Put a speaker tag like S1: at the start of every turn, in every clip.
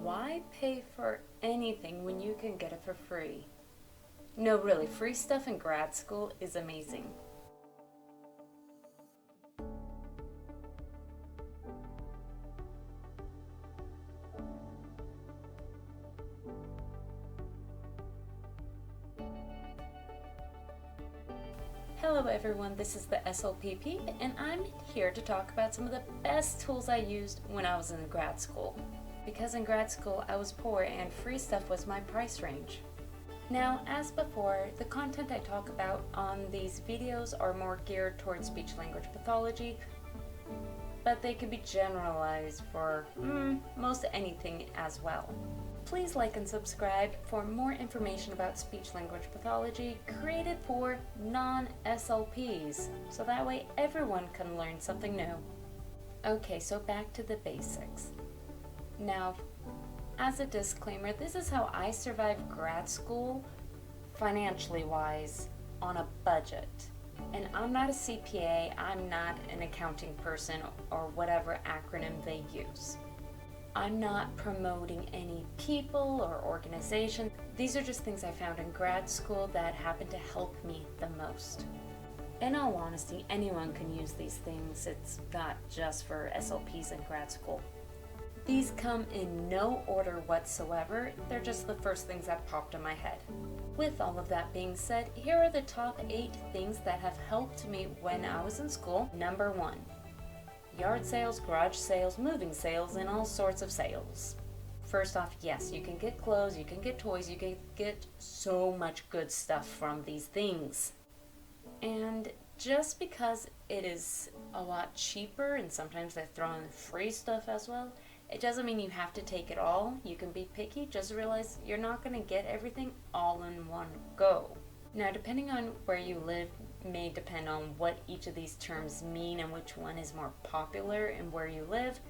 S1: Why pay for anything when you can get it for free? No, really, free stuff in grad school is amazing. Hello everyone, this is the SLPP, and I'm here to talk about some of the best tools I used when I was in grad school. Because in grad school I was poor and free stuff was my price range. Now, as before, the content I talk about on these videos are more geared towards speech-language pathology, but they can be generalized for most anything as well. Please like and subscribe for more information about speech-language pathology created for non-SLPs, so that way everyone can learn something new. Okay, so back to the basics. Now, as a disclaimer, this is how I survived grad school, financially wise, on a budget. And I'm not a CPA, I'm not an accounting person, or whatever acronym they use. I'm not promoting any people or organization. These are just things I found in grad school that happened to help me the most. In all honesty, anyone can use these things. It's not just for SLPs in grad school. These come in no order whatsoever. They're just the first things that popped in my head. With all of that being said, here are the top 8 things that have helped me when I was in school. Number 1. Yard sales, garage sales, moving sales, and all sorts of sales. First off, yes, you can get clothes, you can get toys, you can get so much good stuff from these things. And just because it is a lot cheaper, and sometimes they throw in free stuff as well, it doesn't mean you have to take it all. You can be picky, just realize you're not going to get everything all in one go. Now, depending on where you live may depend on what each of these terms mean and which one is more popular and where you live.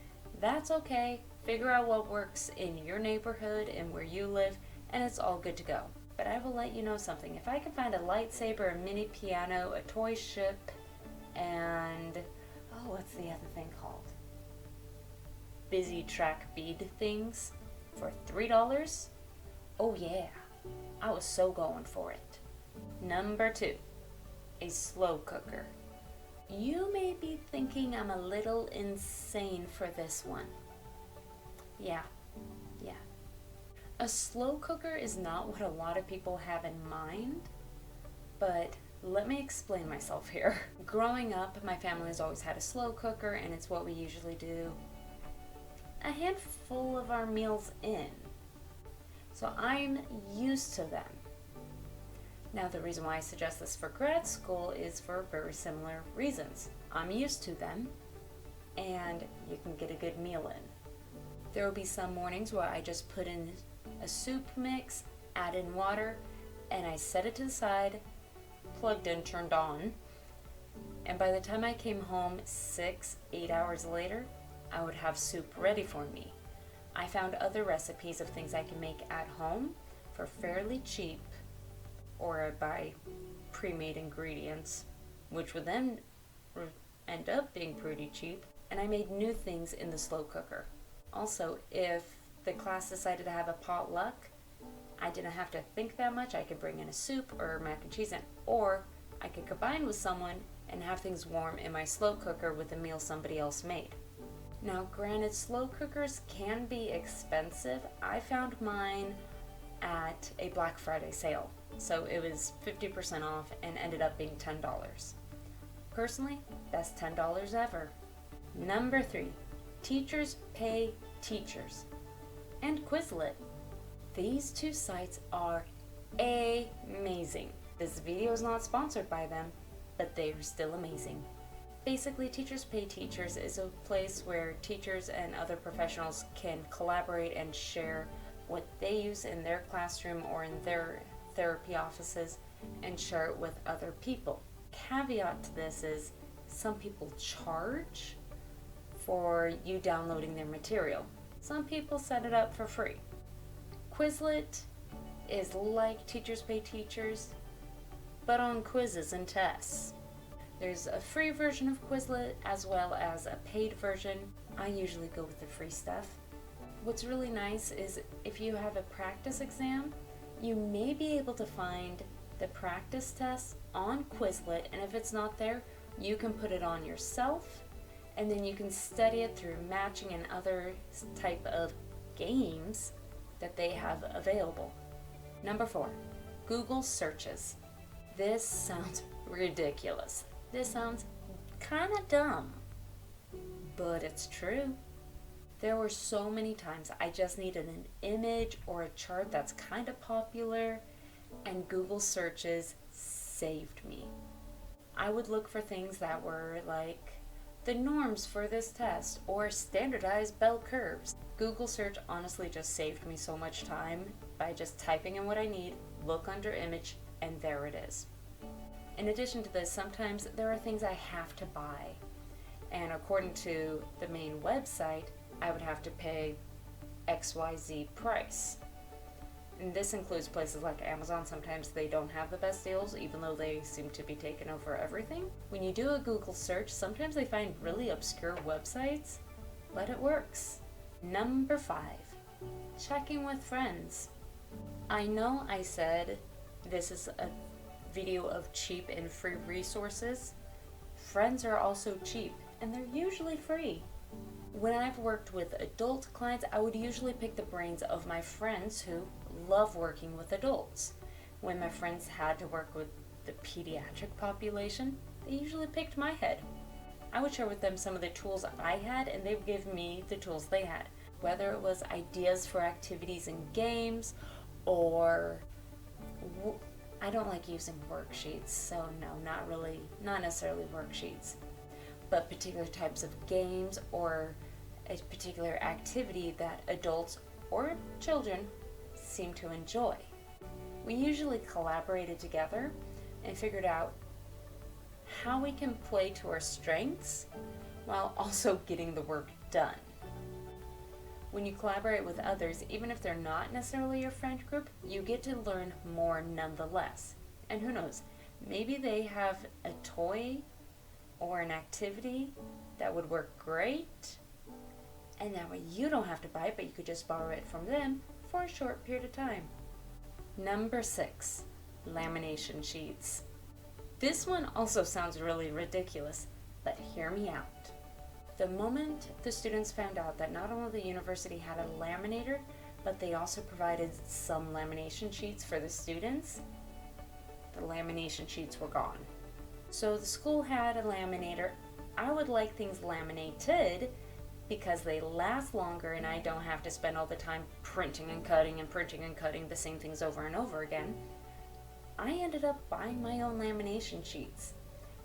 S1: That's okay. Figure out what works in your neighborhood and where you live, and it's all good to go. But I will let you know something. If I can find a lightsaber, a mini piano, a toy ship, and what's the other thing called? Busy track bead things for $3? Oh yeah, I was so going for it. Number 2, a slow cooker. You may be thinking I'm a little insane for this one. Yeah. A slow cooker is not what a lot of people have in mind, but let me explain myself here. Growing up, my family has always had a slow cooker, and it's what we usually do a handful of our meals in. So I'm used to them. Now, the reason why I suggest this for grad school is for very similar reasons. I'm used to them, and you can get a good meal in. There will be some mornings where I just put in a soup mix, add in water, and I set it to the side, plugged in, turned on, and by the time I came home 6-8 hours later, I would have soup ready for me. I found other recipes of things I can make at home for fairly cheap, or I buy pre-made ingredients, which would then end up being pretty cheap, and I made new things in the slow cooker. Also, if the class decided to have a potluck, I didn't have to think that much. I could bring in a soup or mac and cheese, or I could combine with someone and have things warm in my slow cooker with a meal somebody else made. Now, granted, slow cookers can be expensive. I found mine at a Black Friday sale, so it was 50% off and ended up being $10. Personally, best $10 ever. Number 3, teachers pay teachers. And Quizlet. These 2 sites are amazing. This video is not sponsored by them, but they are still amazing. Basically, Teachers Pay Teachers is a place where teachers and other professionals can collaborate and share what they use in their classroom or in their therapy offices and share it with other people. Caveat to this is some people charge for you downloading their material. Some people set it up for free. Quizlet is like Teachers Pay Teachers, but on quizzes and tests. There's a free version of Quizlet as well as a paid version. I usually go with the free stuff. What's really nice is if you have a practice exam, you may be able to find the practice test on Quizlet, and if it's not there, you can put it on yourself, and then you can study it through matching and other type of games that they have available. Number 4, Google searches. This sounds ridiculous. This sounds kind of dumb, but it's true. There were so many times I just needed an image or a chart that's kind of popular, and Google searches saved me. I would look for things that were like the norms for this test or standardized bell curves. Google search honestly just saved me so much time by just typing in what I need, look under image, and there it is. In addition to this, sometimes there are things I have to buy, and according to the main website, I would have to pay XYZ price. And this includes places like Amazon. Sometimes they don't have the best deals, even though they seem to be taking over everything. When you do a Google search, sometimes they find really obscure websites, but it works. Number 5, checking with friends. I know I said this is a video of cheap and free resources. Friends are also cheap, and they're usually free. When I've worked with adult clients, I would usually pick the brains of my friends who love working with adults. When my friends had to work with the pediatric population, they usually picked my head. I would share with them some of the tools I had, and they would give me the tools they had. Whether it was ideas for activities and games, or I don't like using worksheets, so no, not necessarily worksheets, but particular types of games or a particular activity that adults or children seem to enjoy. We usually collaborated together and figured out how we can play to our strengths while also getting the work done. When you collaborate with others, even if they're not necessarily your friend group, you get to learn more nonetheless. And who knows, maybe they have a toy or an activity that would work great, and that way you don't have to buy it, but you could just borrow it from them for a short period of time. Number 6, lamination sheets. This one also sounds really ridiculous, but hear me out. The moment the students found out that not only the university had a laminator, but they also provided some lamination sheets for the students, the lamination sheets were gone. So the school had a laminator. I would like things laminated because they last longer and I don't have to spend all the time printing and cutting the same things over and over again. I ended up buying my own lamination sheets.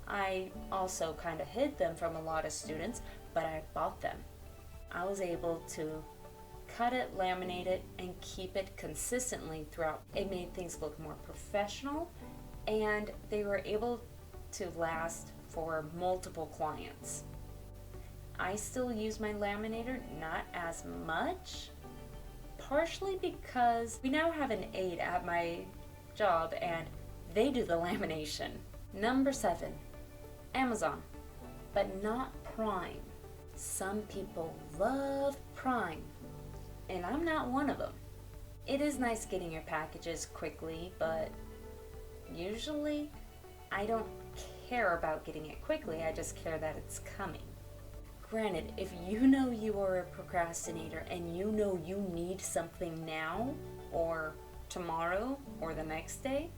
S1: I also kind of hid them from a lot of students, but I bought them. I was able to cut it, laminate it, and keep it consistently throughout. It made things look more professional, and they were able to last for multiple clients. I still use my laminator, not as much, partially because we now have an aide at my job and they do the lamination. Number 7, Amazon, but not Prime. Some people love Prime, and I'm not one of them. It is nice getting your packages quickly, but usually I don't care about getting it quickly, I just care that it's coming. Granted, if you know you are a procrastinator and you know you need something now or tomorrow or the next day,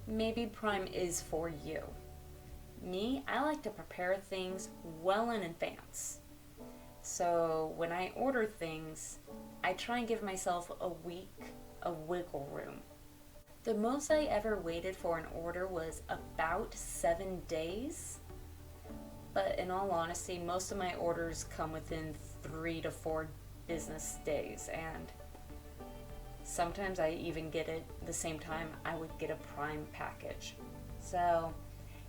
S1: maybe Prime is for you. Me, I like to prepare things well in advance. So when I order things, I try and give myself a week of wiggle room. The most I ever waited for an order was about 7 days. But in all honesty, most of my orders come within 3 to 4 business days, and sometimes I even get it the same time I would get a Prime package. So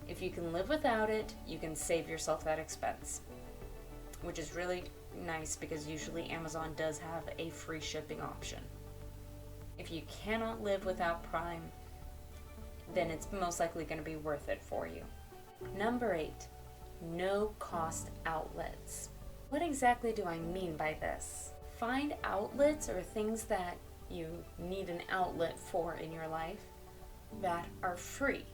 S1: if you can live without it, you can save yourself that expense, which is really nice because usually Amazon does have a free shipping option. If you cannot live without Prime, then it's most likely going to be worth it for you. Number 8, no cost outlets. What exactly do I mean by this? Find outlets or things that you need an outlet for in your life that are free.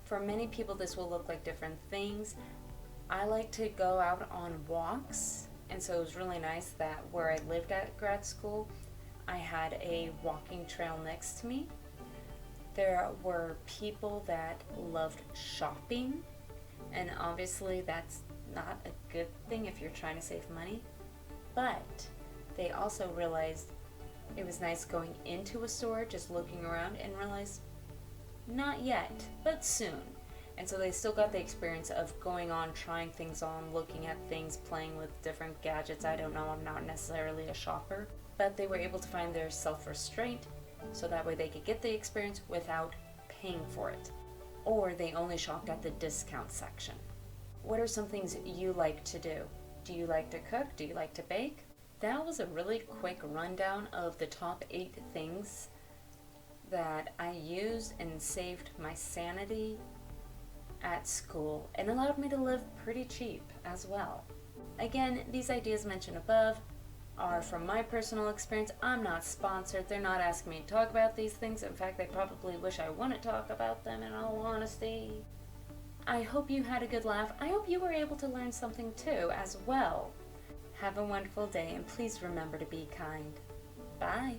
S1: For many people, this will look like different things. I like to go out on walks, and so it was really nice that where I lived at grad school, I had a walking trail next to me. There were people that loved shopping, and obviously that's not a good thing if you're trying to save money, but they also realized it was nice going into a store, just looking around, and realized not yet, but soon. And so they still got the experience of going on, trying things on, looking at things, playing with different gadgets. I don't know, I'm not necessarily a shopper, but they were able to find their self-restraint so that way they could get the experience without paying for it. Or they only shopped at the discount section. What are some things you like to do? Do you like to cook? Do you like to bake? That was a really quick rundown of the top 8 things that I used and saved my sanity at school and allowed me to live pretty cheap as well. Again, these ideas mentioned above are from my personal experience. I'm not sponsored. They're not asking me to talk about these things. In fact, they probably wish I wouldn't talk about them in all honesty. I hope you had a good laugh. I hope you were able to learn something too as well. Have a wonderful day, and please remember to be kind. Bye.